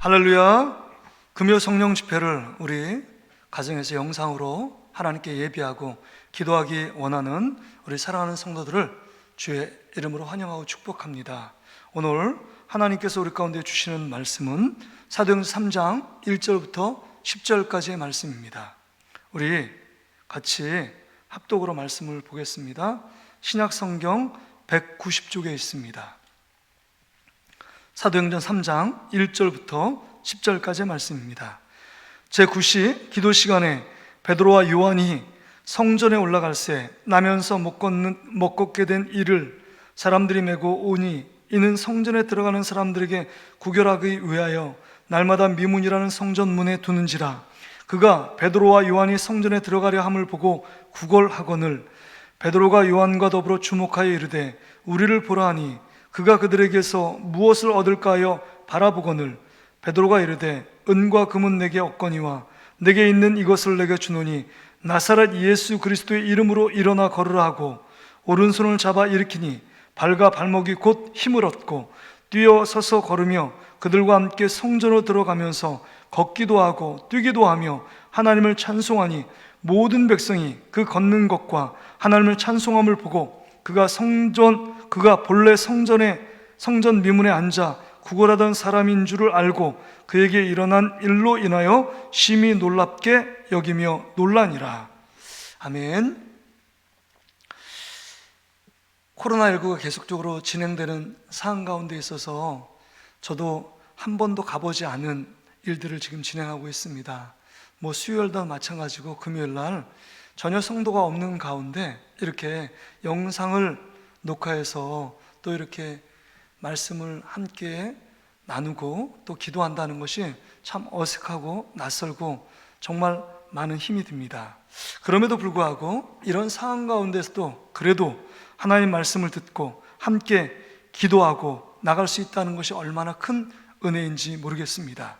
할렐루야. 금요 성령 집회를 우리 가정에서 영상으로 하나님께 예비하고 기도하기 원하는 우리 사랑하는 성도들을 주의 이름으로 환영하고 축복합니다. 오늘 하나님께서 우리 가운데 주시는 말씀은 사도행전 3장 1절부터 10절까지의 말씀입니다. 우리 같이 합독으로 말씀을 보겠습니다. 신약성경 190쪽에 있습니다. 사도행전 3장 1절부터 10절까지의 말씀입니다. 제9시 기도 시간에 베드로와 요한이 성전에 올라갈새 나면서 못 걷게 된 이를 사람들이 메고 오니 이는 성전에 들어가는 사람들에게 구결하기 위하여 날마다 미문이라는 성전문에 두는지라. 그가 베드로와 요한이 성전에 들어가려 함을 보고 구걸하거늘 베드로가 요한과 더불어 주목하여 이르되 우리를 보라 하니 그가 그들에게서 무엇을 얻을까 하여 바라보거늘 베드로가 이르되 은과 금은 내게 없거니와 내게 있는 이것을 내게 주노니 나사렛 예수 그리스도의 이름으로 일어나 걸으라 하고 오른손을 잡아 일으키니 발과 발목이 곧 힘을 얻고 뛰어 서서 걸으며 그들과 함께 성전으로 들어가면서 걷기도 하고 뛰기도 하며 하나님을 찬송하니 모든 백성이 그 걷는 것과 하나님을 찬송함을 보고 그가 본래 성전 미문에 앉아 구걸하던 사람인 줄을 알고 그에게 일어난 일로 인하여 심히 놀랍게 여기며 놀라니라. 아멘. 코로나19가 계속적으로 진행되는 상황 가운데 있어서 저도 한 번도 가보지 않은 일들을 지금 진행하고 있습니다. 수요일도 마찬가지고 금요일날 전혀 성도가 없는 가운데 이렇게 영상을 녹화해서 또 이렇게 말씀을 함께 나누고 또 기도한다는 것이 참 어색하고 낯설고 정말 많은 힘이 듭니다. 그럼에도 불구하고 이런 상황 가운데서도 그래도 하나님 말씀을 듣고 함께 기도하고 나갈 수 있다는 것이 얼마나 큰 은혜인지 모르겠습니다.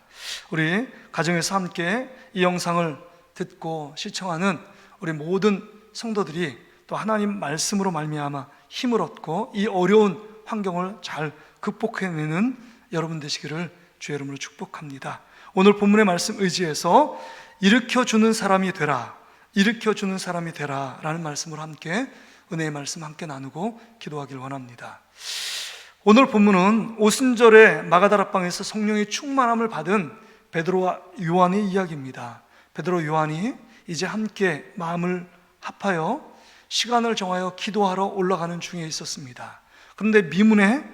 우리 가정에서 함께 이 영상을 듣고 시청하는 우리 모든 성도들이 또 하나님 말씀으로 말미암아 힘을 얻고 이 어려운 환경을 잘 극복해내는 여러분 되시기를 주의 이름으로 축복합니다. 오늘 본문의 말씀 의지해서 일으켜주는 사람이 되라, 일으켜주는 사람이 되라 라는 말씀으로 함께 은혜의 말씀 함께 나누고 기도하길 원합니다. 오늘 본문은 오순절에 마가다락방에서 성령의 충만함을 받은 베드로와 요한의 이야기입니다. 베드로 요한이 이제 함께 마음을 합하여 시간을 정하여 기도하러 올라가는 중에 있었습니다. 그런데 미문에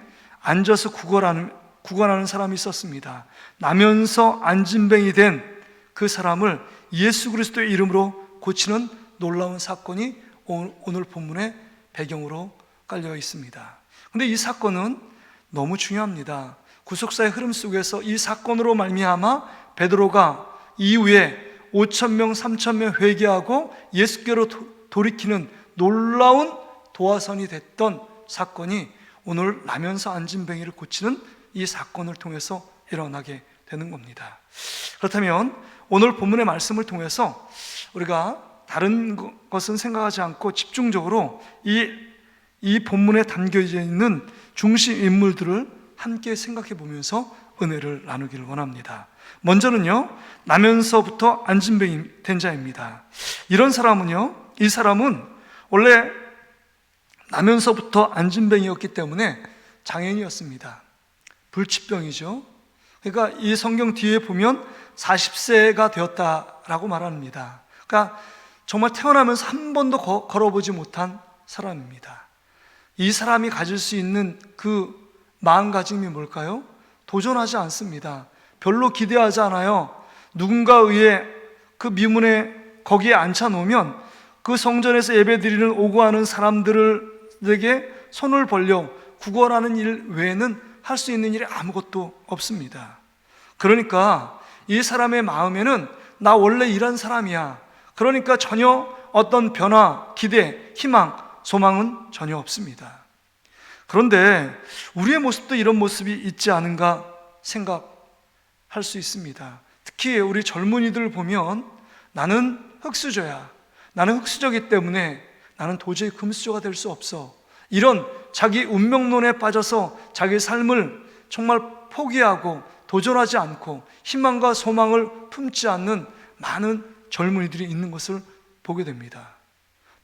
앉아서 구걸하는 사람이 있었습니다. 나면서 안진뱅이 된 그 사람을 예수 그리스도의 이름으로 고치는 놀라운 사건이 오늘 본문의 배경으로 깔려 있습니다. 그런데 이 사건은 너무 중요합니다. 구속사의 흐름 속에서 이 사건으로 말미암아 베드로가 이후에 5,000명, 3,000명 회개하고 예수께로 돌이키는 놀라운 도화선이 됐던 사건이 오늘 나면서 안진뱅이를 고치는 이 사건을 통해서 일어나게 되는 겁니다. 그렇다면 오늘 본문의 말씀을 통해서 우리가 다른 것은 생각하지 않고 집중적으로 이 본문에 담겨져 있는 중심 인물들을 함께 생각해 보면서 은혜를 나누기를 원합니다. 먼저는요, 나면서부터 안진뱅이 된 자입니다. 이 사람은 원래 나면서부터 안진뱅이였기 때문에 장애인이었습니다. 불치병이죠. 그러니까 이 성경 뒤에 보면 40세가 되었다라고 말합니다. 그러니까 정말 태어나면서 한 번도 걸어보지 못한 사람입니다. 이 사람이 가질 수 있는 그 마음가짐이 뭘까요? 도전하지 않습니다. 별로 기대하지 않아요. 누군가 의해 그 미문에 거기에 앉혀놓으면 그 성전에서 예배드리는 오고 하는 사람들에게 손을 벌려 구걸하는 일 외에는 할 수 있는 일이 아무것도 없습니다. 그러니까 이 사람의 마음에는 나 원래 이런 사람이야. 그러니까 전혀 어떤 변화, 기대, 희망, 소망은 전혀 없습니다. 그런데 우리의 모습도 이런 모습이 있지 않은가 생각할 수 있습니다. 특히 우리 젊은이들 보면 나는 흙수저야. 나는 흙수저이기 때문에 나는 도저히 금수저가 될 수 없어. 이런 자기 운명론에 빠져서 자기 삶을 정말 포기하고 도전하지 않고 희망과 소망을 품지 않는 많은 젊은이들이 있는 것을 보게 됩니다.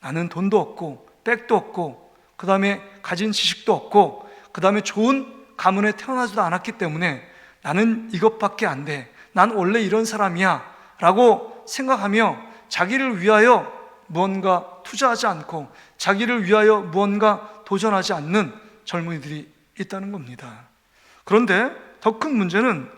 나는 돈도 없고 백도 없고 그 다음에 가진 지식도 없고 그 다음에 좋은 가문에 태어나지도 않았기 때문에 나는 이것밖에 안 돼, 난 원래 이런 사람이야 라고 생각하며 자기를 위하여 무언가 투자하지 않고 자기를 위하여 무언가 도전하지 않는 젊은이들이 있다는 겁니다. 그런데 더 큰 문제는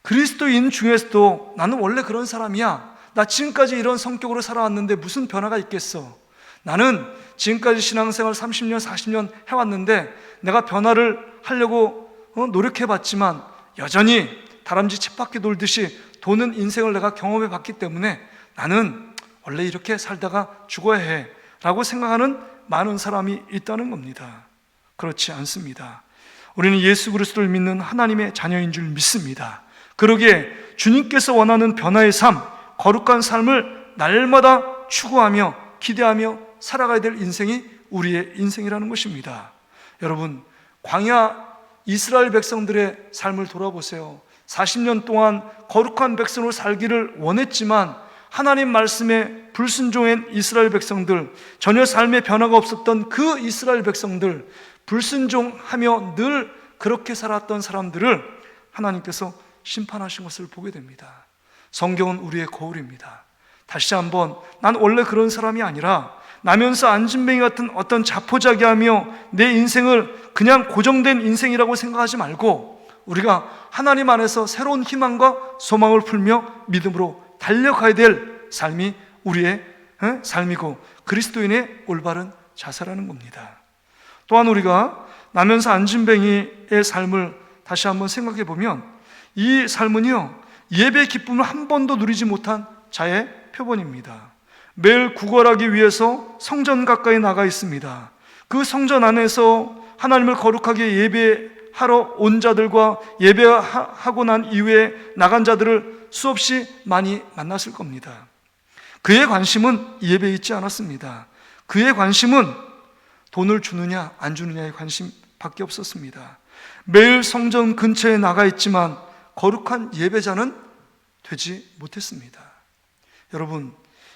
그리스도인 중에서도 나는 원래 그런 사람이야, 나 지금까지 이런 성격으로 살아왔는데 무슨 변화가 있겠어, 나는 지금까지 신앙생활 30년 40년 해왔는데 내가 변화를 하려고 노력해봤지만 여전히 다람쥐 쳇바퀴 돌듯이 도는 인생을 내가 경험해봤기 때문에 나는 원래 이렇게 살다가 죽어야 해 라고 생각하는 많은 사람이 있다는 겁니다. 그렇지 않습니다. 우리는 예수 그리스도를 믿는 하나님의 자녀인 줄 믿습니다. 그러기에 주님께서 원하는 변화의 삶, 거룩한 삶을 날마다 추구하며 기대하며 살아가야 될 인생이 우리의 인생이라는 것입니다. 여러분, 광야 이스라엘 백성들의 삶을 돌아보세요. 40년 동안 거룩한 백성으로 살기를 원했지만 하나님 말씀에 불순종한 이스라엘 백성들, 전혀 삶의 변화가 없었던 그 이스라엘 백성들, 불순종하며 늘 그렇게 살았던 사람들을 하나님께서 심판하신 것을 보게 됩니다. 성경은 우리의 거울입니다. 다시 한번 난 원래 그런 사람이 아니라 나면서 안진뱅이 같은 어떤 자포자기하며 내 인생을 그냥 고정된 인생이라고 생각하지 말고 우리가 하나님 안에서 새로운 희망과 소망을 풀며 믿음으로 달려가야 될 삶이 우리의 삶이고 그리스도인의 올바른 자세라는 겁니다. 또한 우리가 나면서 안진뱅이의 삶을 다시 한번 생각해 보면 이 삶은요, 예배의 기쁨을 한 번도 누리지 못한 자의 표본입니다. 매일 구걸하기 위해서 성전 가까이 나가 있습니다. 그 성전 안에서 하나님을 거룩하게 예배하러 온 자들과 예배하고 난 이후에 나간 자들을 수없이 많이 만났을 겁니다. 그의 관심은 예배에 있지 않았습니다. 그의 관심은 돈을 주느냐 안 주느냐의 관심밖에 없었습니다. 매일 성전 근처에 나가 있지만 거룩한 예배자는 되지 못했습니다. 여러분,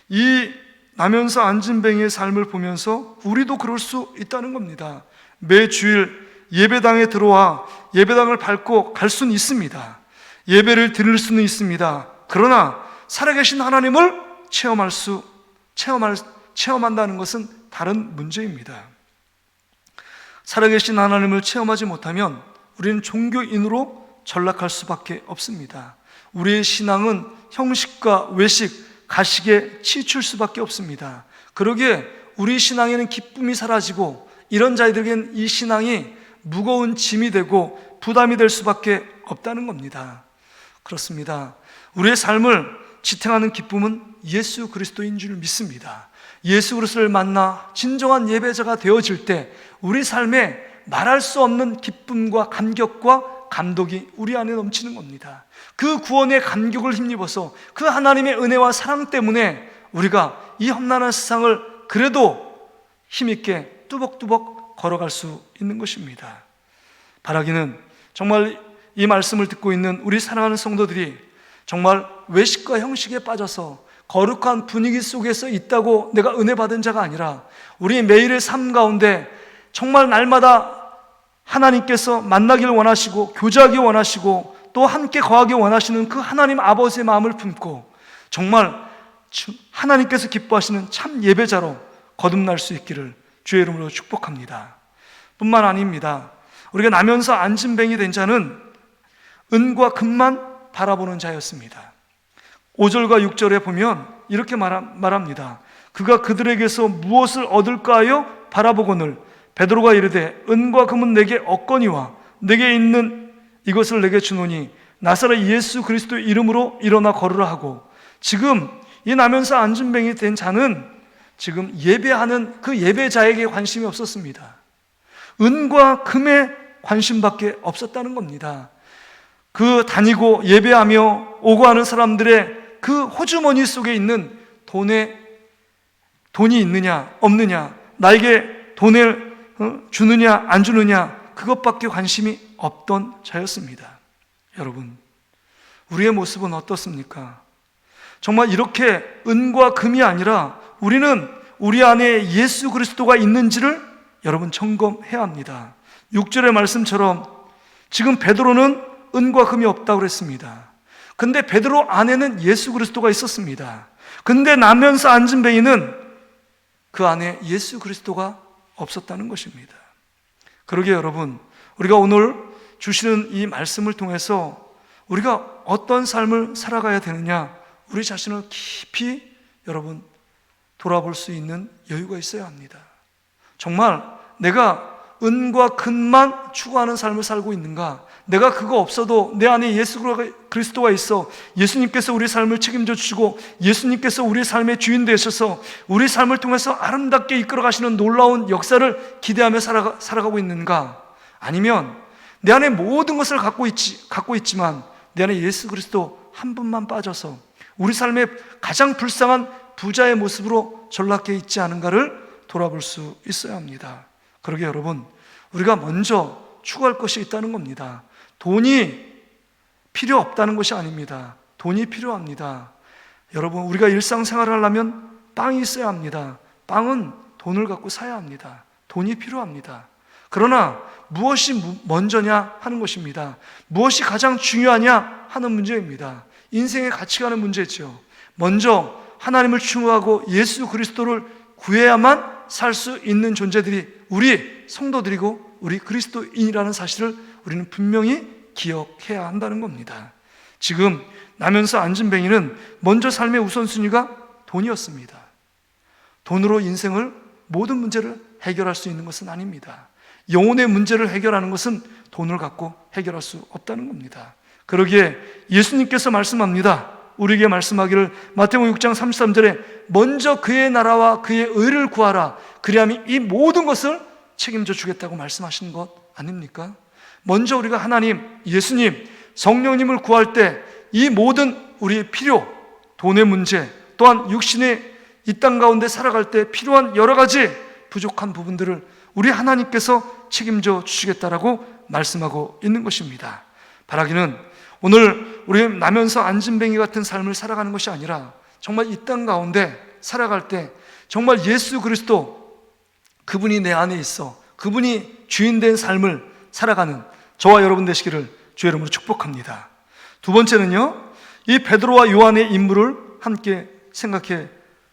이 나면서 안진뱅이의 삶을 보면서 우리도 그럴 수 있다는 겁니다. 매 주일 예배당에 들어와 예배당을 밟고 갈 수는 있습니다. 예배를 드릴 수는 있습니다. 그러나 살아계신 하나님을 체험한다는 것은 다른 문제입니다. 살아계신 하나님을 체험하지 못하면 우리는 종교인으로 전락할 수밖에 없습니다. 우리의 신앙은 형식과 외식, 가식에 치칠 수밖에 없습니다. 그러기에 우리 신앙에는 기쁨이 사라지고 이런 자들에게는 이 신앙이 무거운 짐이 되고 부담이 될 수밖에 없다는 겁니다. 그렇습니다. 우리의 삶을 지탱하는 기쁨은 예수 그리스도인 줄 믿습니다. 예수 그리스도를 만나 진정한 예배자가 되어질 때 우리 삶에 말할 수 없는 기쁨과 감격과 감독이 우리 안에 넘치는 겁니다. 그 구원의 감격을 힘입어서 그 하나님의 은혜와 사랑 때문에 우리가 이 험난한 세상을 그래도 힘있게 뚜벅뚜벅 걸어갈 수 있는 것입니다. 바라기는 정말 이 말씀을 듣고 있는 우리 사랑하는 성도들이 정말 외식과 형식에 빠져서 거룩한 분위기 속에서 있다고 내가 은혜 받은 자가 아니라 우리 매일의 삶 가운데 정말 날마다 하나님께서 만나길 원하시고 교제하기 원하시고 또 함께 거하기 원하시는 그 하나님 아버지의 마음을 품고 정말 하나님께서 기뻐하시는 참 예배자로 거듭날 수 있기를 주의 이름으로 축복합니다. 뿐만 아닙니다. 우리가 나면서 안진뱅이 된 자는 은과 금만 바라보는 자였습니다. 5절과 6절에 보면 이렇게 말합니다. 그가 그들에게서 무엇을 얻을까 하여 바라보거늘 베드로가 이르되 은과 금은 내게 없거니와 내게 있는 이것을 내게 주노니 나사렛 예수 그리스도의 이름으로 일어나 걸으라 하고, 지금 이 나면서 안진뱅이 된 자는 지금 예배하는 그 예배자에게 관심이 없었습니다. 은과 금에 관심밖에 없었다는 겁니다. 그 다니고 예배하며 오고 하는 사람들의 그 호주머니 속에 있는 돈이 있느냐 없느냐, 나에게 돈을 주느냐 안 주느냐, 그것밖에 관심이 없던 자였습니다. 여러분, 우리의 모습은 어떻습니까? 정말 이렇게 은과 금이 아니라 우리는 우리 안에 예수 그리스도가 있는지를 여러분 점검해야 합니다. 6절의 말씀처럼 지금 베드로는 은과 금이 없다고 그랬습니다. 근데 베드로 안에는 예수 그리스도가 있었습니다. 근데 나면서 앉은 뱅이는 그 안에 예수 그리스도가 없었다는 것입니다. 그러게 여러분, 우리가 오늘 주시는 이 말씀을 통해서 우리가 어떤 삶을 살아가야 되느냐, 우리 자신을 깊이 여러분 돌아볼 수 있는 여유가 있어야 합니다. 정말 내가 은과 금만 추구하는 삶을 살고 있는가? 내가 그거 없어도 내 안에 예수 그리스도가 있어 예수님께서 우리 삶을 책임져 주시고 예수님께서 우리 삶의 주인 되셔서 우리 삶을 통해서 아름답게 이끌어 가시는 놀라운 역사를 기대하며 살아가고 있는가? 아니면 내 안에 모든 것을 갖고 있지만 내 안에 예수 그리스도 한 분만 빠져서 우리 삶의 가장 불쌍한 부자의 모습으로 전락해 있지 않은가를 돌아볼 수 있어야 합니다. 그러게 여러분, 우리가 먼저 추구할 것이 있다는 겁니다. 돈이 필요 없다는 것이 아닙니다. 돈이 필요합니다. 여러분, 우리가 일상생활을 하려면 빵이 있어야 합니다. 빵은 돈을 갖고 사야 합니다. 돈이 필요합니다. 그러나 무엇이 먼저냐 하는 것입니다. 무엇이 가장 중요하냐 하는 문제입니다. 인생의 가치관의 문제죠. 먼저 하나님을 추구하고 예수 그리스도를 구해야만 살 수 있는 존재들이 우리 성도들이고 우리 그리스도인이라는 사실을 우리는 분명히 기억해야 한다는 겁니다. 지금 나면서 앉은 뱅이는 먼저 삶의 우선순위가 돈이었습니다. 돈으로 인생을 모든 문제를 해결할 수 있는 것은 아닙니다. 영혼의 문제를 해결하는 것은 돈을 갖고 해결할 수 없다는 겁니다. 그러기에 예수님께서 말씀합니다. 우리에게 말씀하기를 마태복음 6장 33절에 먼저 그의 나라와 그의 의를 구하라. 그리하면 이 모든 것을 책임져 주겠다고 말씀하시는 것 아닙니까? 먼저 우리가 하나님, 예수님, 성령님을 구할 때 이 모든 우리의 필요, 돈의 문제, 또한 육신의 이 땅 가운데 살아갈 때 필요한 여러 가지 부족한 부분들을 우리 하나님께서 책임져 주시겠다라고 말씀하고 있는 것입니다. 바라기는 오늘 우리 나면서 앉은 뱅이 같은 삶을 살아가는 것이 아니라 정말 이 땅 가운데 살아갈 때 정말 예수 그리스도 그분이 내 안에 있어 그분이 주인된 삶을 살아가는 저와 여러분 되시기를 주의 이름으로 축복합니다. 두 번째는요, 이 베드로와 요한의 인물을 함께 생각해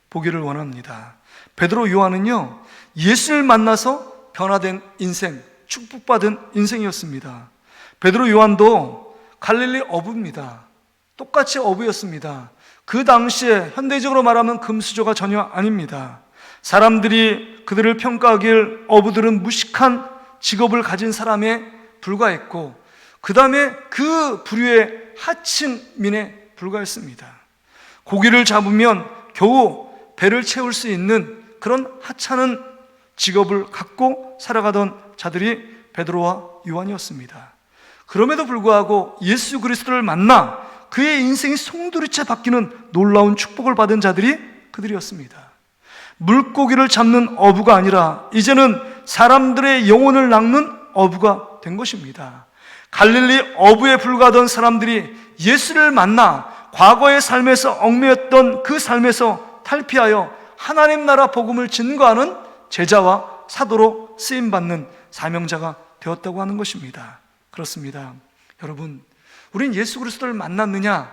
보기를 원합니다. 베드로 요한은요, 예수를 만나서 변화된 인생, 축복받은 인생이었습니다. 베드로 요한도 갈릴리 어부입니다. 똑같이 어부였습니다. 그 당시에 현대적으로 말하면 금수저가 전혀 아닙니다. 사람들이 그들을 평가하길 어부들은 무식한 직업을 가진 사람에 불과했고 그 다음에 그 부류의 하층민에 불과했습니다. 고기를 잡으면 겨우 배를 채울 수 있는 그런 하찮은 직업을 갖고 살아가던 자들이 베드로와 요한이었습니다. 그럼에도 불구하고 예수 그리스도를 만나 그의 인생이 송두리째 바뀌는 놀라운 축복을 받은 자들이 그들이었습니다. 물고기를 잡는 어부가 아니라 이제는 사람들의 영혼을 낚는 어부가 된 것입니다. 갈릴리 어부에 불과하던 사람들이 예수를 만나 과거의 삶에서 얽매였던 그 삶에서 탈피하여 하나님 나라 복음을 증거하는 제자와 사도로 쓰임받는 사명자가 되었다고 하는 것입니다. 그렇습니다. 여러분, 우린 예수 그리스도를 만났느냐?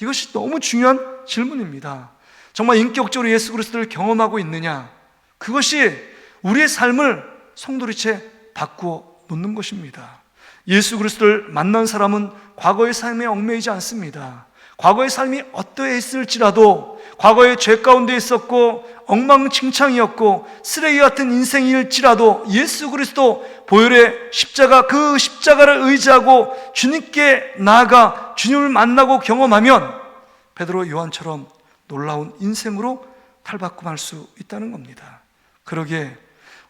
이것이 너무 중요한 질문입니다. 정말 인격적으로 예수 그리스도를 경험하고 있느냐? 그것이 우리의 삶을 송두리째 바꾸어 놓는 것입니다. 예수 그리스도를 만난 사람은 과거의 삶에 얽매이지 않습니다. 과거의 삶이 어떠했을지라도 과거의 죄 가운데 있었고 엉망진창이었고 쓰레기 같은 인생일지라도 예수 그리스도 보혈의 십자가, 그 십자가를 의지하고 주님께 나아가 주님을 만나고 경험하면 베드로 요한처럼 놀라운 인생으로 탈바꿈할 수 있다는 겁니다. 그러기에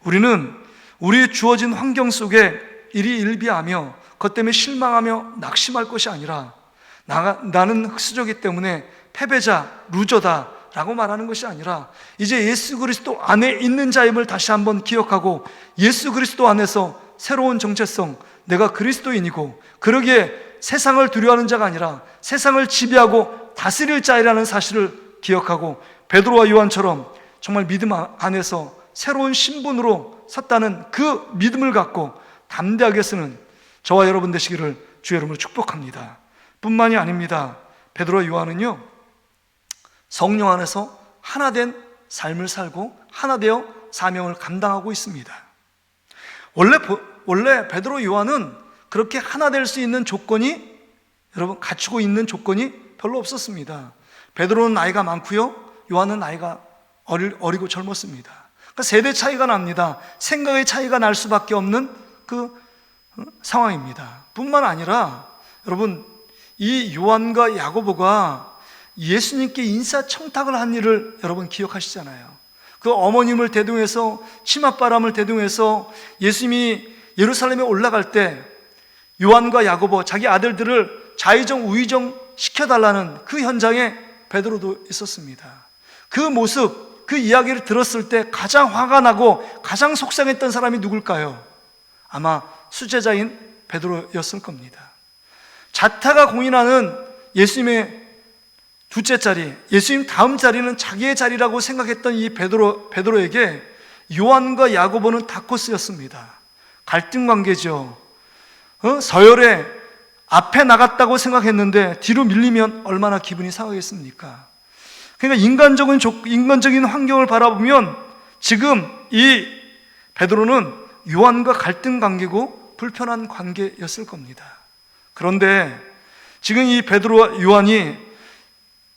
우리는 우리 주어진 환경 속에 일희일비하며 그것 때문에 실망하며 낙심할 것이 아니라 나는 흑수저이기 때문에 패배자, 루저다 라고 말하는 것이 아니라 이제 예수 그리스도 안에 있는 자임을 다시 한번 기억하고 예수 그리스도 안에서 새로운 정체성, 내가 그리스도인이고 그러기에 세상을 두려워하는 자가 아니라 세상을 지배하고 다스릴 자이라는 사실을 기억하고 베드로와 요한처럼 정말 믿음 안에서 새로운 신분으로 섰다는 그 믿음을 갖고 담대하게 쓰는 저와 여러분 되시기를 주의 이름으로 축복합니다. 뿐만이 아닙니다. 베드로와 요한은요, 성령 안에서 하나된 삶을 살고 하나 되어 사명을 감당하고 있습니다. 원래 베드로 요한은 그렇게 하나 될 수 있는 조건이, 여러분, 갖추고 있는 조건이 별로 없었습니다. 베드로는 나이가 많고요, 요한은 나이가 어리고 젊었습니다. 그러니까 세대 차이가 납니다. 생각의 차이가 날 수밖에 없는 그 상황입니다. 뿐만 아니라 여러분, 이 요한과 야고보가 예수님께 인사청탁을 한 일을 여러분 기억하시잖아요. 그 어머님을 대동해서, 치맛바람을 대동해서 예수님이 예루살렘에 올라갈 때 요한과 야고보, 자기 아들들을 좌의정 우의정 시켜달라는 그 현장에 베드로도 있었습니다. 그 모습, 그 이야기를 들었을 때 가장 화가 나고 가장 속상했던 사람이 누굴까요? 아마 수제자인 베드로였을 겁니다. 자타가 공인하는 예수님의 둘째 자리, 예수님 다음 자리는 자기의 자리라고 생각했던 이 베드로에게 요한과 야고보는 다코스였습니다. 갈등 관계죠. 서열에 앞에 나갔다고 생각했는데 뒤로 밀리면 얼마나 기분이 상하겠습니까? 그러니까 인간적인 환경을 바라보면 지금 이 베드로는 요한과 갈등 관계고 불편한 관계였을 겁니다. 그런데 지금 이 베드로와 요한이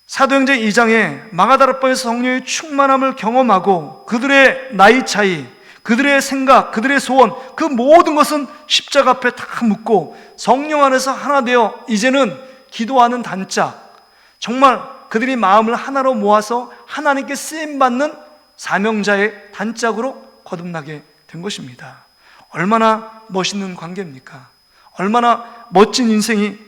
사도행전 2장에 마가다락방에서 성령의 충만함을 경험하고 그들의 나이 차이, 그들의 생각, 그들의 소원, 그 모든 것은 십자가 앞에 다 묻고 성령 안에서 하나 되어 이제는 기도하는 단짝, 정말 그들이 마음을 하나로 모아서 하나님께 쓰임받는 사명자의 단짝으로 거듭나게 된 것입니다. 얼마나 멋있는 관계입니까? 얼마나 멋진 인생이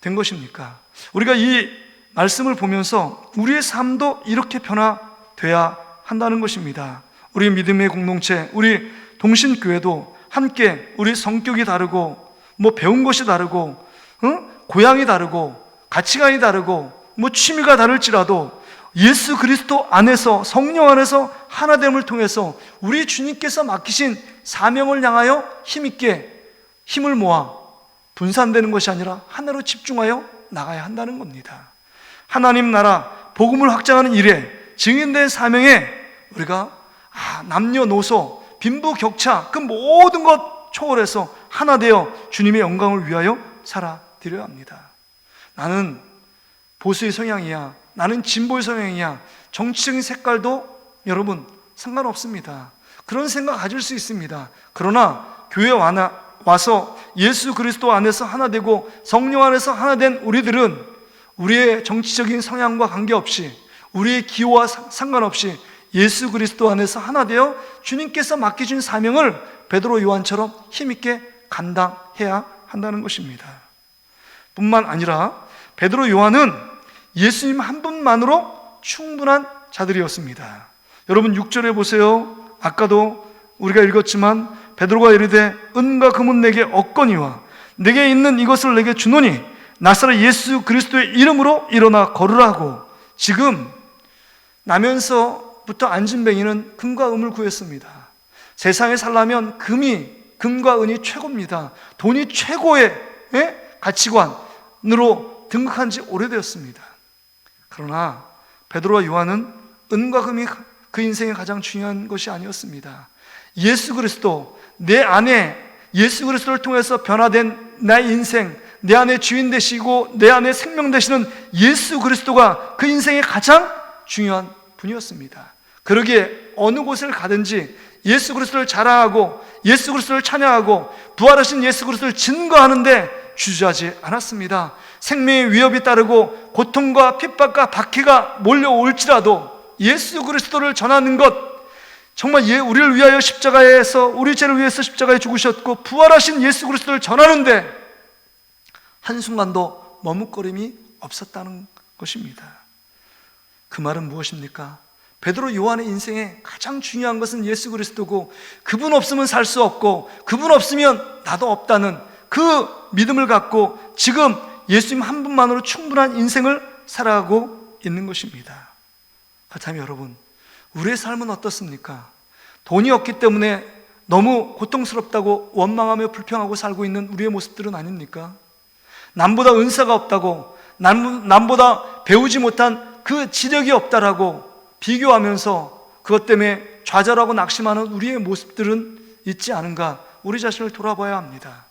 된 것입니까? 우리가 이 말씀을 보면서 우리의 삶도 이렇게 변화돼야 한다는 것입니다. 우리 믿음의 공동체, 우리 동신교회도 함께 우리 성격이 다르고 배운 것이 다르고 고향이 다르고 가치관이 다르고 취미가 다를지라도 예수 그리스도 안에서, 성령 안에서 하나됨을 통해서 우리 주님께서 맡기신 사명을 향하여 힘있게 힘을 모아 분산되는 것이 아니라 하나로 집중하여 나가야 한다는 겁니다. 하나님 나라, 복음을 확장하는 일에 증인된 사명에 우리가 남녀노소, 빈부격차 그 모든 것 초월해서 하나 되어 주님의 영광을 위하여 살아드려야 합니다. 나는 보수의 성향이야, 나는 진보의 성향이야, 정치적인 색깔도 여러분 상관없습니다. 그런 생각 가질 수 있습니다. 그러나 교회에 와서 예수 그리스도 안에서 하나 되고 성령 안에서 하나 된 우리들은 우리의 정치적인 성향과 관계없이, 우리의 기호와 상관없이 예수 그리스도 안에서 하나 되어 주님께서 맡겨준 사명을 베드로 요한처럼 힘있게 감당해야 한다는 것입니다. 뿐만 아니라 베드로 요한은 예수님 한 분만으로 충분한 자들이었습니다. 여러분 6절에 보세요. 아까도 우리가 읽었지만 베드로가 이르되 은과 금은 내게 없거니와 내게 있는 이것을 내게 주노니 나사렛 예수 그리스도의 이름으로 일어나 걸으라 하고, 지금 나면서부터 앉은뱅이는 금과 은을 구했습니다. 세상에 살려면 금과 은이 최고입니다. 돈이 최고의 가치관으로 등극한 지 오래되었습니다. 그러나 베드로와 요한은 은과 금이 그 인생의 가장 중요한 것이 아니었습니다. 예수 그리스도, 내 안에 예수 그리스도를 통해서 변화된 나의 인생, 내 안에 주인 되시고 내 안에 생명 되시는 예수 그리스도가 그 인생의 가장 중요한 분이었습니다. 그러기에 어느 곳을 가든지 예수 그리스도를 자랑하고 예수 그리스도를 찬양하고 부활하신 예수 그리스도를 증거하는데 주저하지 않았습니다. 생명의 위협이 따르고 고통과 핍박과 박해가 몰려올지라도 예수 그리스도를 전하는 것, 정말 우리를 위하여 십자가에서 우리 죄를 위해서 십자가에 죽으셨고 부활하신 예수 그리스도를 전하는데 한순간도 머뭇거림이 없었다는 것입니다. 그 말은 무엇입니까? 베드로 요한의 인생에 가장 중요한 것은 예수 그리스도고 그분 없으면 살 수 없고 그분 없으면 나도 없다는 그 믿음을 갖고 지금 예수님 한 분만으로 충분한 인생을 살아가고 있는 것입니다. 그렇다면 여러분, 우리의 삶은 어떻습니까? 돈이 없기 때문에 너무 고통스럽다고 원망하며 불평하고 살고 있는 우리의 모습들은 아닙니까? 남보다 은사가 없다고, 남보다 배우지 못한 그 지력이 없다라고 비교하면서 그것 때문에 좌절하고 낙심하는 우리의 모습들은 있지 않은가? 우리 자신을 돌아봐야 합니다.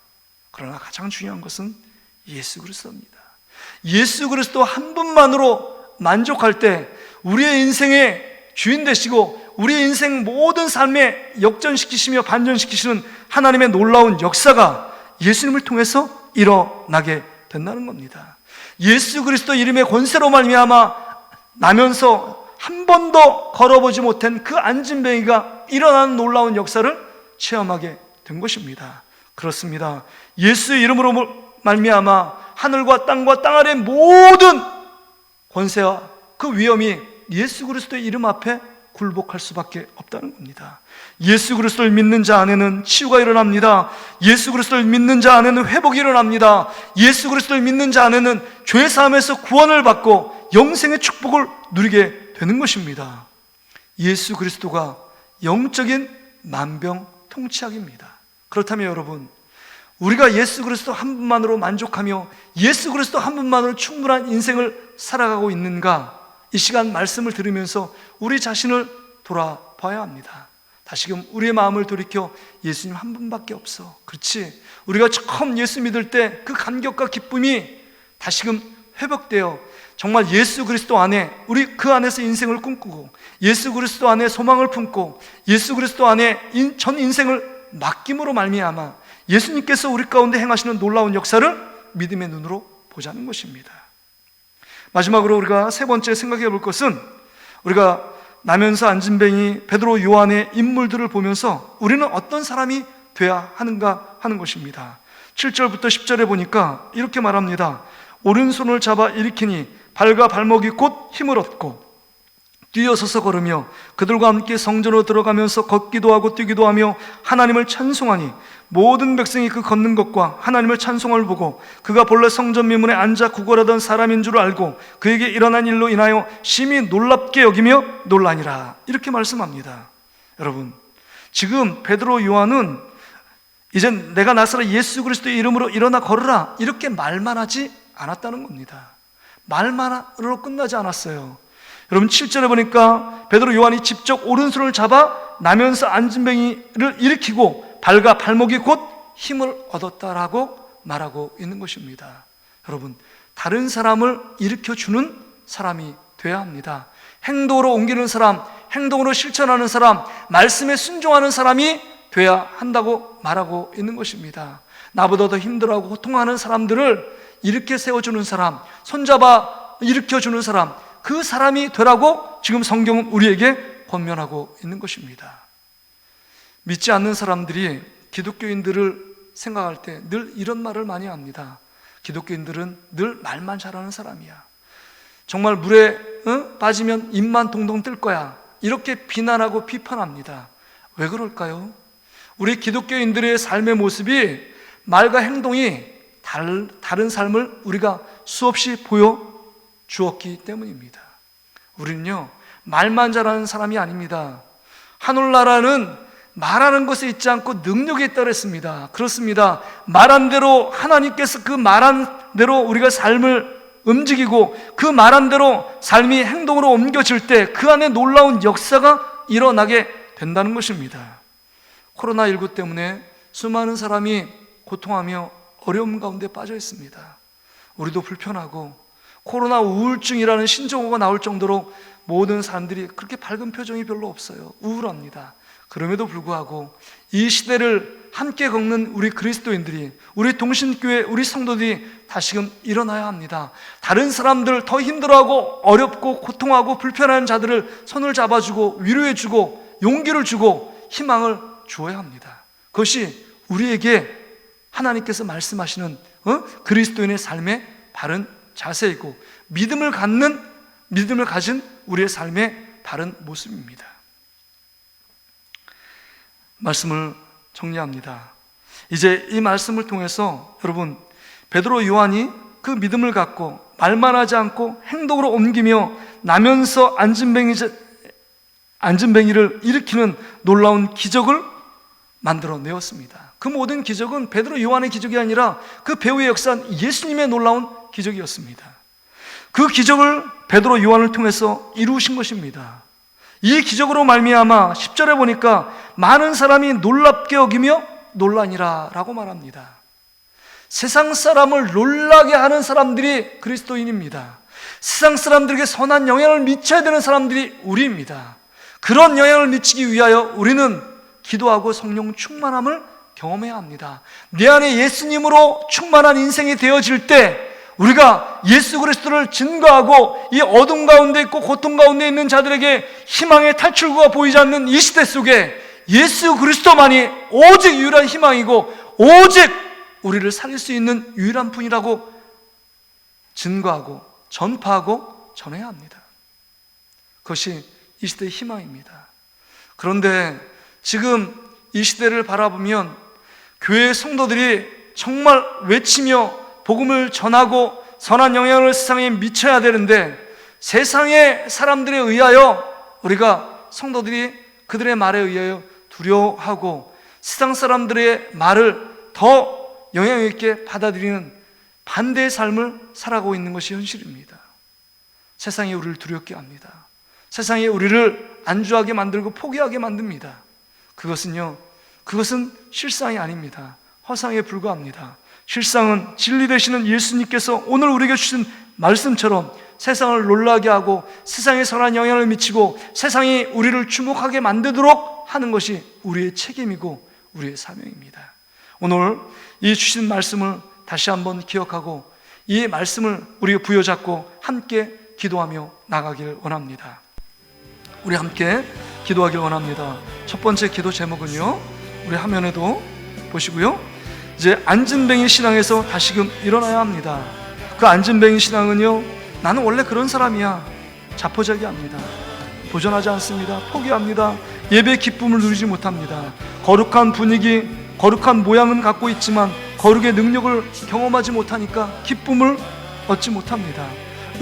그러나 가장 중요한 것은 예수 그리스도입니다. 예수 그리스도 한 분만으로 만족할 때 우리의 인생의 주인 되시고 우리의 인생 모든 삶에 역전시키시며 반전시키시는 하나님의 놀라운 역사가 예수님을 통해서 일어나게 된다는 겁니다. 예수 그리스도 이름의 권세로 말미암아 나면서 한 번도 걸어보지 못한 그 안진뱅이가 일어나는 놀라운 역사를 체험하게 된 것입니다. 그렇습니다. 예수의 이름으로 말미암아 하늘과 땅 아래의 모든 권세와 그 위엄이 예수 그리스도의 이름 앞에 굴복할 수밖에 없다는 겁니다. 예수 그리스도를 믿는 자 안에는 치유가 일어납니다. 예수 그리스도를 믿는 자 안에는 회복이 일어납니다. 예수 그리스도를 믿는 자 안에는 죄 사함에서 구원을 받고 영생의 축복을 누리게 되는 것입니다. 예수 그리스도가 영적인 만병통치약입니다. 그렇다면 여러분, 우리가 예수 그리스도 한 분만으로 만족하며 예수 그리스도 한 분만으로 충분한 인생을 살아가고 있는가? 이 시간 말씀을 들으면서 우리 자신을 돌아봐야 합니다. 다시금 우리의 마음을 돌이켜 예수님 한 분밖에 없어. 그렇지, 우리가 처음 예수 믿을 때 그 감격과 기쁨이 다시금 회복되어 정말 예수 그리스도 안에 우리 그 안에서 인생을 꿈꾸고 예수 그리스도 안에 소망을 품고 예수 그리스도 안에 전 인생을 맡김으로 말미암아 예수님께서 우리 가운데 행하시는 놀라운 역사를 믿음의 눈으로 보자는 것입니다. 마지막으로 우리가 세 번째 생각해 볼 것은, 우리가 나면서 안진뱅이, 베드로, 요한의 인물들을 보면서 우리는 어떤 사람이 돼야 하는가 하는 것입니다. 7절부터 10절에 보니까 이렇게 말합니다. 오른손을 잡아 일으키니 발과 발목이 곧 힘을 얻고 뛰어서서 걸으며 그들과 함께 성전으로 들어가면서 걷기도 하고 뛰기도 하며 하나님을 찬송하니 모든 백성이 그 걷는 것과 하나님을 찬송을 보고 그가 본래 성전 미문에 앉아 구걸하던 사람인 줄 알고 그에게 일어난 일로 인하여 심히 놀랍게 여기며 놀라니라. 이렇게 말씀합니다. 여러분, 지금 베드로, 요한은 이제 내가 나사렛 예수 그리스도의 이름으로 일어나 걸으라 이렇게 말만 하지 않았다는 겁니다. 말만으로 끝나지 않았어요. 여러분, 7절에 보니까 베드로, 요한이 직접 오른손을 잡아 나면서 안진뱅이를 일으키고 발과 발목이 곧 힘을 얻었다라고 말하고 있는 것입니다. 여러분, 다른 사람을 일으켜주는 사람이 돼야 합니다. 행동으로 옮기는 사람, 행동으로 실천하는 사람, 말씀에 순종하는 사람이 돼야 한다고 말하고 있는 것입니다. 나보다 더 힘들어하고 고통하는 사람들을 일으켜 세워주는 사람, 손잡아 일으켜주는 사람, 그 사람이 되라고 지금 성경은 우리에게 권면하고 있는 것입니다. 믿지 않는 사람들이 기독교인들을 생각할 때 늘 이런 말을 많이 합니다. 기독교인들은 늘 말만 잘하는 사람이야. 정말 물에 빠지면 입만 동동 뜰 거야. 이렇게 비난하고 비판합니다. 왜 그럴까요? 우리 기독교인들의 삶의 모습이 말과 행동이 다른 삶을 우리가 수없이 보여주었기 때문입니다. 우리는요, 말만 잘하는 사람이 아닙니다. 하늘나라는 말하는 것에 있지 않고 능력에 있다고 했습니다. 그렇습니다. 말한 대로 하나님께서 그 말한 대로 우리가 삶을 움직이고 그 말한 대로 삶이 행동으로 옮겨질 때 그 안에 놀라운 역사가 일어나게 된다는 것입니다. 코로나19 때문에 수많은 사람이 고통하며 어려움 가운데 빠져 있습니다. 우리도 불편하고 코로나 우울증이라는 신종어가 나올 정도로 모든 사람들이 그렇게 밝은 표정이 별로 없어요. 우울합니다. 그럼에도 불구하고 이 시대를 함께 겪는 우리 그리스도인들이, 우리 동신교회, 우리 성도들이 다시금 일어나야 합니다. 다른 사람들 더 힘들어하고 어렵고 고통하고 불편한 자들을 손을 잡아주고 위로해주고 용기를 주고 희망을 주어야 합니다. 그것이 우리에게 하나님께서 말씀하시는 그리스도인의 삶의 바른 자세이고 믿음을 가진 우리의 삶의 바른 모습입니다. 말씀을 정리합니다. 이제 이 말씀을 통해서 여러분, 베드로 요한이 그 믿음을 갖고 말만 하지 않고 행동으로 옮기며 나면서 안진뱅이를 일으키는 놀라운 기적을 만들어내었습니다. 그 모든 기적은 베드로 요한의 기적이 아니라 그 배후의 역사는 예수님의 놀라운 기적이었습니다. 그 기적을 베드로 요한을 통해서 이루신 것입니다. 이 기적으로 말미암아 10절에 보니까 많은 사람이 놀랍게 여기며 놀라니라 라고 말합니다. 세상 사람을 놀라게 하는 사람들이 그리스도인입니다. 세상 사람들에게 선한 영향을 미쳐야 되는 사람들이 우리입니다. 그런 영향을 미치기 위하여 우리는 기도하고 성령 충만함을 경험해야 합니다. 내 안에 예수님으로 충만한 인생이 되어질 때 우리가 예수 그리스도를 증거하고 이 어둠 가운데 있고 고통 가운데 있는 자들에게 희망의 탈출구가 보이지 않는 이 시대 속에 예수 그리스도만이 오직 유일한 희망이고 오직 우리를 살릴 수 있는 유일한 분이라고 증거하고 전파하고 전해야 합니다. 그것이 이 시대의 희망입니다. 그런데 지금 이 시대를 바라보면 교회의 성도들이 정말 외치며 복음을 전하고 선한 영향을 세상에 미쳐야 되는데 세상의 사람들에 의하여 우리가 성도들이 그들의 말에 의하여 두려워하고 세상 사람들의 말을 더 영향 있게 받아들이는 반대의 삶을 살아가고 있는 것이 현실입니다. 세상이 우리를 두렵게 합니다. 세상이 우리를 안주하게 만들고 포기하게 만듭니다. 그것은 실상이 아닙니다. 허상에 불과합니다. 실상은 진리 되시는 예수님께서 오늘 우리에게 주신 말씀처럼 세상을 놀라게 하고 세상에 선한 영향을 미치고 세상이 우리를 주목하게 만들도록 하는 것이 우리의 책임이고 우리의 사명입니다. 오늘 이 주신 말씀을 다시 한번 기억하고 이 말씀을 우리가 부여잡고 함께 기도하며 나가길 원합니다. 우리 함께 기도하길 원합니다. 첫 번째 기도 제목은요, 우리 화면에도 보시고요, 이제 안진뱅이 신앙에서 다시금 일어나야 합니다. 그 안진뱅이 신앙은요, 나는 원래 그런 사람이야, 자포자기합니다. 도전하지 않습니다. 포기합니다. 예배 기쁨을 누리지 못합니다. 거룩한 분위기, 거룩한 모양은 갖고 있지만 거룩의 능력을 경험하지 못하니까 기쁨을 얻지 못합니다.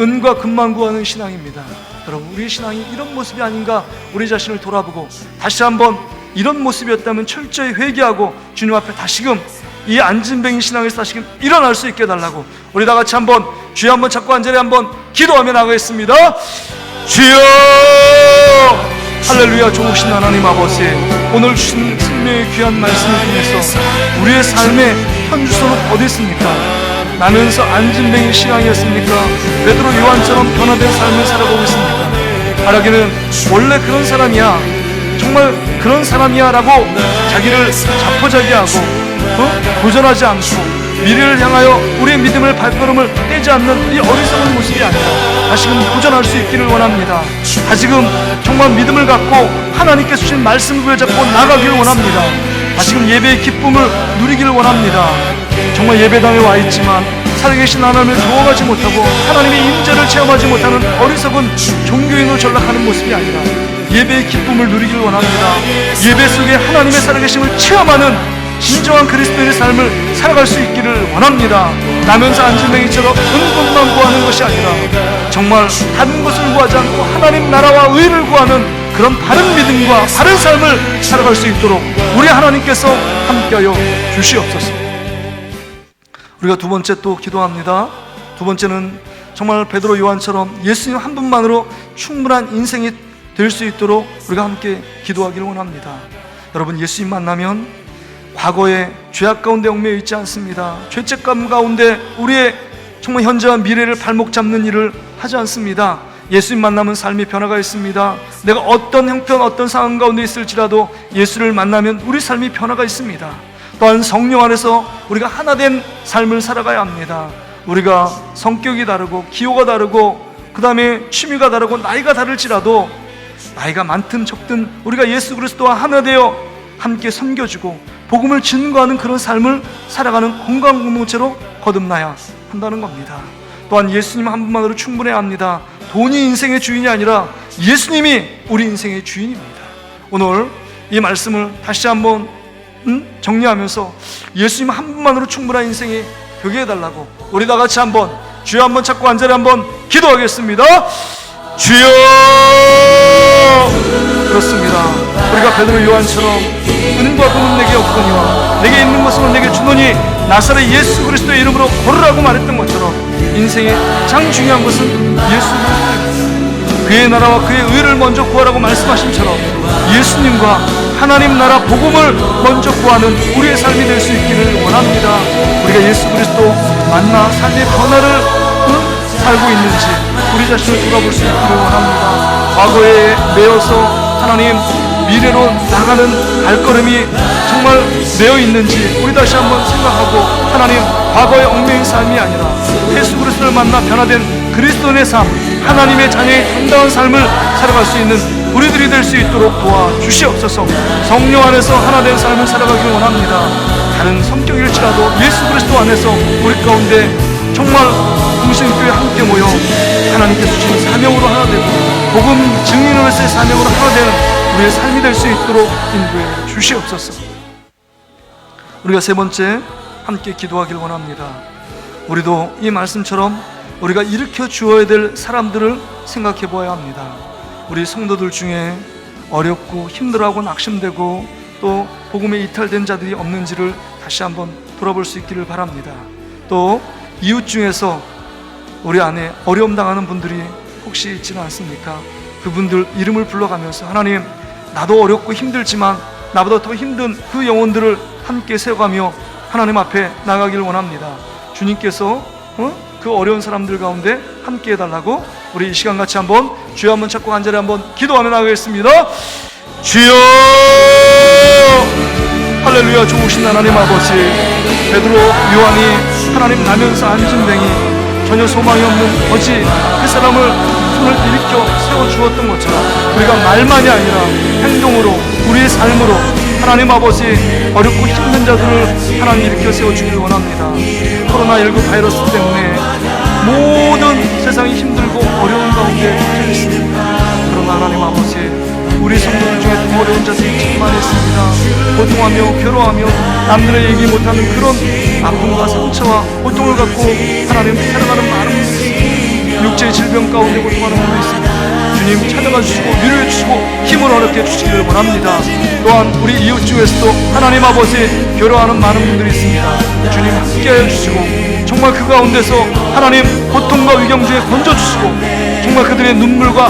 은과 금만 구하는 신앙입니다. 여러분, 우리의 신앙이 이런 모습이 아닌가 우리 자신을 돌아보고 다시 한번 이런 모습이었다면 철저히 회개하고 주님 앞에 다시금 이 안진뱅이 신앙에서 다시금 일어날 수 있게 해달라고 우리 다 같이 한번 주여 한번 잡고 한 자리에 한번 기도하며 나가겠습니다. 주여! 할렐루야. 좋으신 하나님 아버지, 오늘 주신 생명의 귀한 말씀을 통해서 우리의 삶의 현주소는 어디 있습니까? 나면서 안진뱅이 신앙이었습니까? 베드로 요한처럼 변화된 삶을 살아가고 있습니까? 바라기는 원래 그런 사람이야, 정말 그런 사람이야 라고 자기를 자포자기하고 도전하지 않고 미래를 향하여 우리의 믿음을 발걸음을 떼지 않는 이 어리석은 모습이 아니라 다시금 도전할 수 있기를 원합니다. 다시금 정말 믿음을 갖고 하나님께서 주신 말씀을 부여잡고 나가기를 원합니다. 다시금 예배의 기쁨을 누리기를 원합니다. 정말 예배당에 와 있지만 살아계신 하나님을 경험하지 못하고 하나님의 임재를 체험하지 못하는 어리석은 종교인으로 전락하는 모습이 아니라 예배의 기쁨을 누리기를 원합니다. 예배 속에 하나님의 살아계심을 체험하는 진정한 그리스도인의 삶을 살아갈 수 있기를 원합니다. 나면서 안진뱅이처럼 은국만 구하는 것이 아니라 정말 다른 것을 구하지 않고 하나님 나라와 의를 구하는 그런 바른 믿음과 바른 삶을 살아갈 수 있도록 우리 하나님께서 함께하여 주시옵소서. 우리가 두 번째 또 기도합니다. 두 번째는 정말 베드로 요한처럼 예수님 한 분만으로 충분한 인생이 될 수 있도록 우리가 함께 기도하기를 원합니다. 여러분, 예수님 만나면 과거의 죄악 가운데 얽매여 있지 않습니다. 죄책감 가운데 우리의 정말 현재와 미래를 발목 잡는 일을 하지 않습니다. 예수님 만나면 삶의 변화가 있습니다. 내가 어떤 형편 어떤 상황 가운데 있을지라도 예수를 만나면 우리 삶이 변화가 있습니다. 또한 성령 안에서 우리가 하나 된 삶을 살아가야 합니다. 우리가 성격이 다르고 기호가 다르고 그 다음에 취미가 다르고 나이가 다를지라도 나이가 많든 적든 우리가 예수 그리스도와 하나 되어 함께 섬겨주고 복음을 증거하는 그런 삶을 살아가는 건강 공동체로 거듭나야 한다는 겁니다. 또한 예수님 한 분만으로 충분해야 합니다. 돈이 인생의 주인이 아니라 예수님이 우리 인생의 주인입니다. 오늘 이 말씀을 다시 한번 정리하면서 예수님 한 분만으로 충분한 인생이 되게 해달라고 우리 다 같이 한번 주여 한번 찾고 간절히 한번 기도하겠습니다. 주여! 그렇습니다. 우리가 베드로 요한처럼 은과 금은 내게 없거니와 내게 있는 것은 내게 주노니 나사렛 예수 그리스도의 이름으로 걸으라고 말했던 것처럼 인생의 가장 중요한 것은 예수 그리스도입니다. 그의 나라와 그의 의를 먼저 구하라고 말씀하신처럼 예수님과 하나님 나라 복음을 먼저 구하는 우리의 삶이 될 수 있기를 원합니다. 우리가 예수 그리스도 만나 삶의 변화를 살고 있는지 우리 자신을 돌아볼 수 있기를 원합니다. 과거에 매여서 하나님 미래로 나가는 발걸음이 정말 매여 있는지 우리 다시 한번 생각하고 하나님 과거의 얽매인 삶이 아니라 예수 그리스도를 만나 변화된 그리스도인의 삶, 하나님의 자녀의 당당한 삶을 살아갈 수 있는 우리들이 될 수 있도록 도와주시옵소서. 성령 안에서 하나 된 삶을 살아가길 원합니다. 다른 성격일지라도 예수 그리스도 안에서 우리 가운데 정말 공생교회 함께 모여 하나님께서 주신 사명으로 하나 되고 복음 증인으로서의 사명으로 하나 되는 우리의 삶이 될 수 있도록 인도해 주시옵소서. 우리가 세 번째 함께 기도하길 원합니다. 우리도 이 말씀처럼 우리가 일으켜 주어야 될 사람들을 생각해 보아야 합니다. 우리 성도들 중에 어렵고 힘들어하고 낙심되고 또 복음에 이탈된 자들이 없는지를 다시 한번 돌아볼 수 있기를 바랍니다. 또 이웃 중에서 우리 안에 어려움 당하는 분들이 혹시 있지는 않습니까? 그분들 이름을 불러가면서 하나님, 나도 어렵고 힘들지만 나보다 더 힘든 그 영혼들을 함께 세워가며 하나님 앞에 나가길 원합니다. 주님께서 그 어려운 사람들 가운데 함께 해달라고 우리 이 시간 같이 한번 주여 한번 찾고 간절히 한번 기도하며 나가겠습니다. 주여! 할렐루야. 좋으신 하나님 아버지, 베드로 요한이 하나님 나면서 안진뱅이 전혀 소망이 없는 거지 그 사람을 손을 일으켜 세워주었던 것처럼 우리가 말만이 아니라 행동으로 우리의 삶으로 하나님 아버지 어렵고 힘든 자들을 하나님 일으켜 세워주길 원합니다. 코로나19 바이러스 때문에 모든 세상이 힘들고 어려운 가운데 처해 있습니다. 그러나 하나님 아버지, 우리 성도들 중에 더 어려운 자들이 참 많이 있습니다. 고통하며 괴로워하며 남들의 얘기 못하는 그런 아픔과 상처와 고통을 갖고 하나님 살아가는 많은 분들이 있습니다. 육체의 질병 가운데 고통하는 분들이 있습니다. 주님 찾아가 주시고 위로해 주시고 힘을 얻게 주시기를 원합니다. 또한 우리 이웃 중에서도 하나님 아버지 괴로워하는 많은 분들이 있습니다. 주님 함께하여 주시고 정말 그 가운데서 하나님 고통과 위경 중에 건져주시고 정말 그들의 눈물과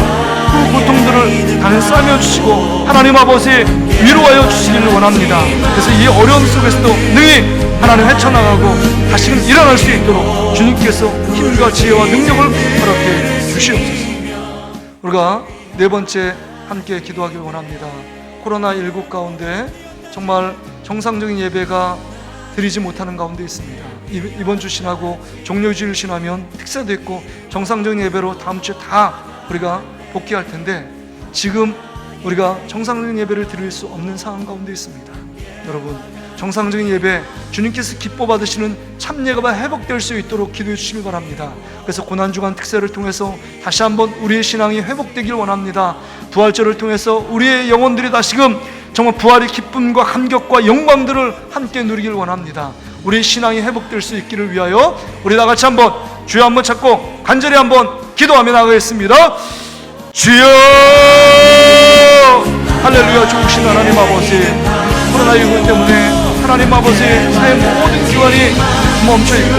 그 고통들을 단싸며 주시고 하나님 아버지 위로하여 주시기를 원합니다. 그래서 이 어려움 속에서도 능히 하나님 헤쳐나가고 다시금 일어날 수 있도록 주님께서 힘과 지혜와 능력을 허락해 주시옵소서. 우리가 네 번째 함께 기도하길 원합니다. 코로나19 가운데 정말 정상적인 예배가 드리지 못하는 가운데 있습니다. 이번 주 신하고 종료주일 신하면 특사도 있고 정상적인 예배로 다음 주에 다 우리가 복귀할 텐데 지금 우리가 정상적인 예배를 드릴 수 없는 상황 가운데 있습니다. 여러분, 정상적인 예배, 주님께서 기뻐 받으시는 참예가 회복될 수 있도록 기도해 주시길 바랍니다. 그래서 고난주간 특세를 통해서 다시 한번 우리의 신앙이 회복되길 원합니다. 부활절을 통해서 우리의 영혼들이 다시금 정말 부활의 기쁨과 감격과 영광들을 함께 누리길 원합니다. 우리의 신앙이 회복될 수 있기를 위하여 우리 다 같이 한번 주여 한번 찾고 간절히 한번 기도하며 나가겠습니다. 주여! 할렐루야. 좋으신 하나님 아버지, 코로나19 때문에 하나님 아버지 사회 모든 기관이 멈춰있고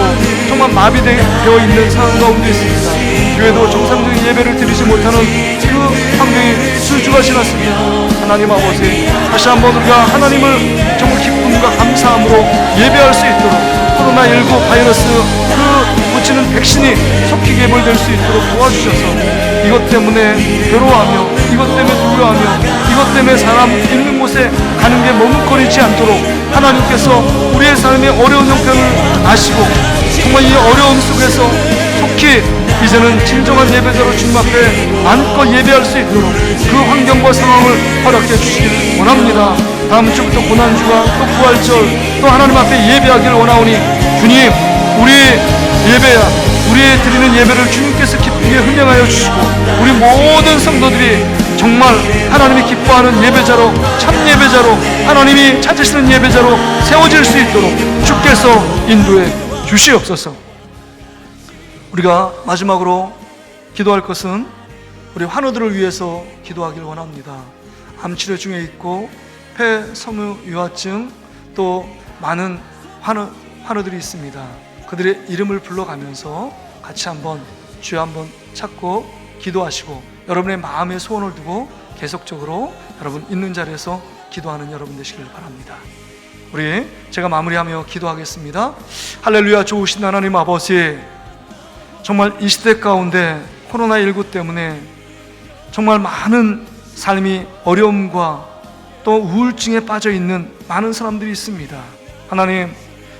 정말 마비되어 있는 상황 가운데 있습니다. 교회도 정상적인 예배를 드리지 못하는 그 환경이 수주가 지났습니다. 하나님 아버지, 다시 한번 우리가 하나님을 정말 기쁨과 감사함으로 예배할 수 있도록 코로나19 바이러스 그 붙이는 백신이 속히 개발될 수 있도록 도와주셔서 이것 때문에 괴로워하며 이것 때문에 두려워하며 이것 때문에 사람 있는 곳에 가는 게 머뭇거리지 않도록 하나님께서 우리의 삶의 어려운 형편을 아시고 정말 이 어려움 속에서 속히 이제는 진정한 예배자로 주님 앞에 마음껏 예배할 수 있도록 그 환경과 상황을 허락해 주시길 원합니다. 다음 주부터 고난주가 또 부활절 또 하나님 앞에 예배하기를 원하오니 주님, 우리의 예배야 우리의 드리는 예배를 주님께서 기쁘게 흥명하여 주시고 우리 모든 성도들이 정말 하나님이 기뻐하는 예배자로, 참 예배자로, 하나님이 찾으시는 예배자로 세워질 수 있도록 주께서 인도해 주시옵소서. 우리가 마지막으로 기도할 것은 우리 환우들을 위해서 기도하길 원합니다. 암치료 중에 있고 폐섬유유화증, 또 많은 환우들이 있습니다. 그들의 이름을 불러가면서 같이 한번 주여 한번 찾고 기도하시고, 여러분의 마음의 소원을 두고 계속적으로 여러분 있는 자리에서 기도하는 여러분 되시길 바랍니다. 우리 제가 마무리하며 기도하겠습니다. 할렐루야. 좋으신 하나님 아버지, 정말 이 시대 가운데 코로나19 때문에 정말 많은 삶이 어려움과 또 우울증에 빠져 있는 많은 사람들이 있습니다. 하나님,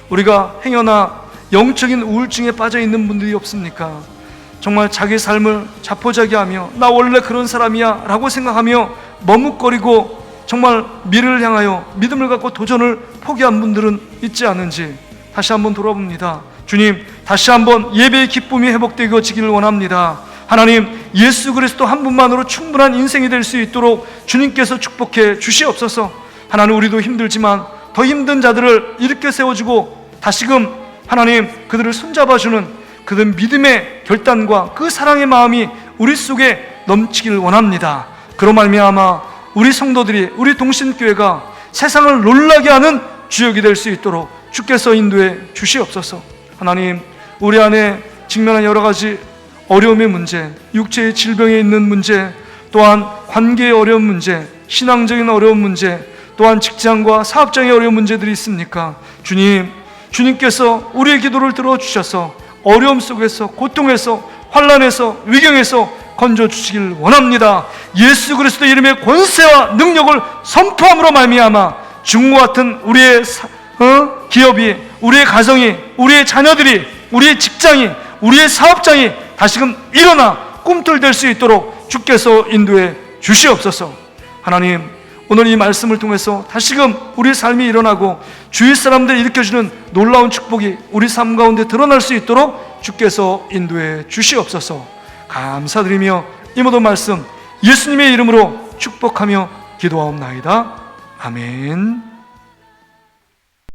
우리가 행여나 영적인 우울증에 빠져 있는 분들이 없습니까? 정말 자기 삶을 자포자기하며 나 원래 그런 사람이야 라고 생각하며 머뭇거리고 정말 미래를 향하여 믿음을 갖고 도전을 포기한 분들은 있지 않은지 다시 한번 돌아봅니다. 주님, 다시 한번 예배의 기쁨이 회복되어지기를 원합니다. 하나님, 예수 그리스도 한 분만으로 충분한 인생이 될 수 있도록 주님께서 축복해 주시옵소서. 하나님, 우리도 힘들지만 더 힘든 자들을 일으켜 세워주고 다시금 하나님 그들을 손잡아주는 그들 믿음의 결단과 그 사랑의 마음이 우리 속에 넘치길 원합니다. 그로 말미암아 우리 성도들이, 우리 동신교회가 세상을 놀라게 하는 주역이 될 수 있도록 주께서 인도해 주시옵소서. 하나님, 우리 안에 직면한 여러 가지 어려움의 문제, 육체의 질병에 있는 문제, 또한 관계의 어려운 문제, 신앙적인 어려운 문제, 또한 직장과 사업장의 어려운 문제들이 있습니까? 주님, 주님께서 우리의 기도를 들어주셔서 어려움 속에서, 고통에서, 환난에서, 위경에서 건져주시길 원합니다. 예수 그리스도 이름의 권세와 능력을 선포함으로 말미암아 중과 같은 우리의 기업이, 우리의 가정이, 우리의 자녀들이, 우리의 직장이, 우리의 사업장이 다시금 일어나 꿈틀댈 수 있도록 주께서 인도해 주시옵소서. 하나님, 오늘 이 말씀을 통해서 다시금 우리 삶이 일어나고 주위 사람들이 일으켜주는 놀라운 축복이 우리 삶 가운데 드러날 수 있도록 주께서 인도해 주시옵소서. 감사드리며 이 모든 말씀 예수님의 이름으로 축복하며 기도하옵나이다. 아멘.